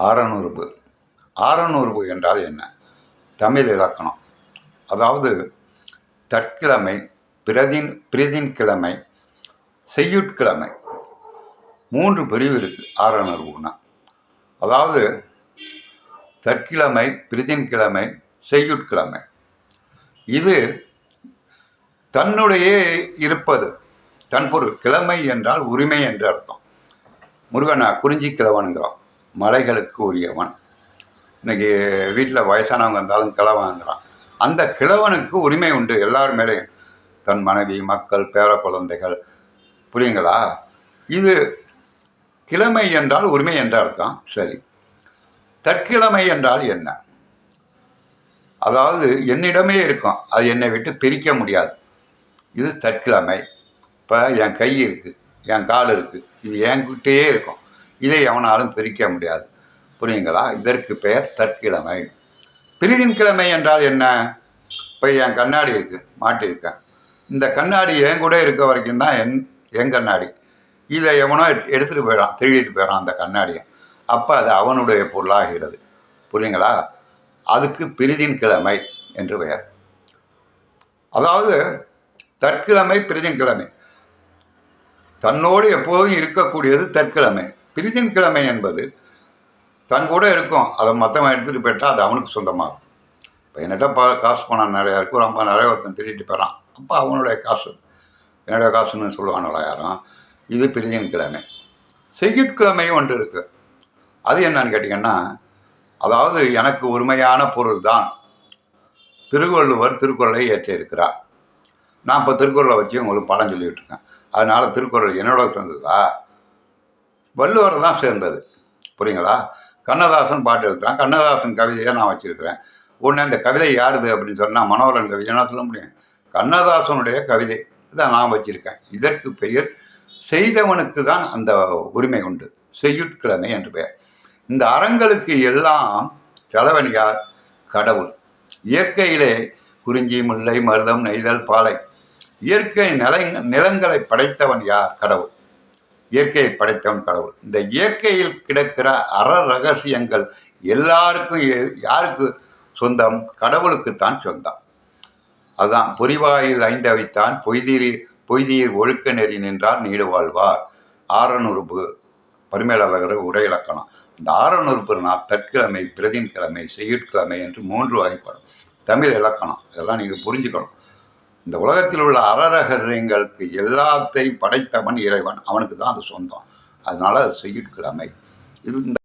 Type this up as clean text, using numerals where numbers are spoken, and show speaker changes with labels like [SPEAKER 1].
[SPEAKER 1] ஆறநூறுபு. ஆறநூறுபு என்றால் என்ன? தமிழ் இலக்கணம். அதாவது தற்கிழமை, பிரதின்கிழமை, செய்யுட்கிழமை, 3 பிரிவு இருக்குது ஆறநூறுபுனா. அதாவது தற்கிழமை, பிரதின்கிழமை, செய்யுட்கிழமை. இது தன்னுடைய இருப்பது, தன்பொருள். கிழமை என்றால் உரிமை என்று அர்த்தம். முருகனா குறிஞ்சி கிழவனுங்கிறான், மலைகளுக்கு உரியவன். இன்னைக்கு வீட்டில் வயசானவங்க இருந்தாலும் கிழவனுங்கிறான். அந்த கிழவனுக்கு உரிமை உண்டு எல்லார் மேலேயும், தன் மனைவி, மக்கள், பேர குழந்தைகள். புரியுங்களா? இது கிழமை என்றால் உரிமை என்ற அர்த்தம். சரி, தற்கிழமை என்றால் என்ன? அதாவது என்னிடமே இருக்கும், அது என்னை விட்டு பிரிக்க முடியாது. இது தற்கிழமை. இப்போ என் கை இருக்குது, என் கால் இருக்குது, இது என்கிட்டயே இருக்கும். இதை எவனாலும் பிரிக்க முடியாது. புரியுங்களா? இதற்கு பெயர் தற்கிழமை. பிரிதின்கிழமை என்றால் என்ன? இப்போ என் கண்ணாடி இருக்குது, மாட்டியிருக்கேன். இந்த கண்ணாடி என் கூட இருக்க வரைக்கும் தான் என் கண்ணாடி. இதை எவனோ எடுத்துகிட்டு போயிடான், திருடிட்டு போயிடான் அந்த கண்ணாடியை. அப்போ அது அவனுடைய பொருளாகிறது. புரியுங்களா? அதுக்கு பிரிதின்கிழமை என்று பெயர். அதாவது தற்கிழமை, பிரிதின்கிழமை தன்னோடு எப்போதும் இருக்கக்கூடியது தற்கிழமை. பிரிதின்கிழமை என்பது தன் கூட இருக்கும், அதை மற்றவன் எடுத்துகிட்டு போயிட்டால் அது அவனுக்கு சொந்தமாகும். இப்போ என்னிட்ட காசு பணம் நிறையா இருக்குது, ஒரு 50,000 ஒருத்தன் திருட்டிட்டு போகிறான். அப்போ அவனுடைய காசு, என்னுடைய காசுன்னு சொல்லுவானுங்களா யாரும்? இது பிரிதின்கிழமை. செய்யுட்கிழமையும் ஒன்று இருக்குது. அது என்னன்னு கேட்டிங்கன்னா, அதாவது எனக்கு உரிமையான பொருள் தான். திருவள்ளுவர் திருக்குறளை ஏற்றிருக்கிறார். நான் இப்போ திருக்குறளை வச்சு உங்களுக்கு பாடம் சொல்லிகிட்டு இருக்கேன். அதனால் திருக்குறள் என்னோட சேர்ந்ததா? வள்ளுவர் தான் சேர்ந்தது. புரியுங்களா? கண்ணதாசன் பாட்டு எழுதுறான், கண்ணதாசன் கவிதையை நான் வச்சுருக்கிறேன். உடனே இந்த கவிதை யாருது அப்படின்னு சொன்னால் மனோகரன் கவிதை நான் சொல்ல முடியும்? கண்ணதாசனுடைய கவிதை இதான் நான் வச்சுருக்கேன். இதற்கு பெயர் செய்தவனுக்கு தான் அந்த உரிமை உண்டு, செய்யுட்கிழமை என்று பெயர். இந்த அறங்களுக்கு எல்லாம் தலைவன் யார்? கடவுள். இயற்கையிலே குறிஞ்சி, முல்லை, மருதம், நெய்தல், பாலை, இயற்கை நிலங்களை படைத்தவன் யார்? கடவுள். இயற்கையை படைத்தவன் கடவுள். இந்த இயற்கையில் கிடக்கிற அற ரகசியங்கள் எல்லாருக்கும் யாருக்கு சொந்தம்? கடவுளுக்குத்தான் சொந்தம். அதுதான் பொறிவாயில் ஐந்தவைத்தான் பொய்தீர் ஒழுக்க நெறி நின்றார் நீடு வாழ்வார். ஆறநூறுபு பரிமேலழகர் உரை இலக்கணம். இந்த ஆறநூறுபுனா தற்கிழமை, பிரதின்கிழமை, செய்யுட்கிழமை என்று 3 வகைப்படும். தமிழ் இலக்கணம். இதெல்லாம் நீங்கள் புரிஞ்சுக்கணும். இந்த உலகத்தில் உள்ள அறரகசியங்களுக்கு எல்லாத்தையும் படைத்தவன் இறைவன், அவனுக்கு தான் அது சொந்தம். அதனால அது செய்யுட்கிழமை. இது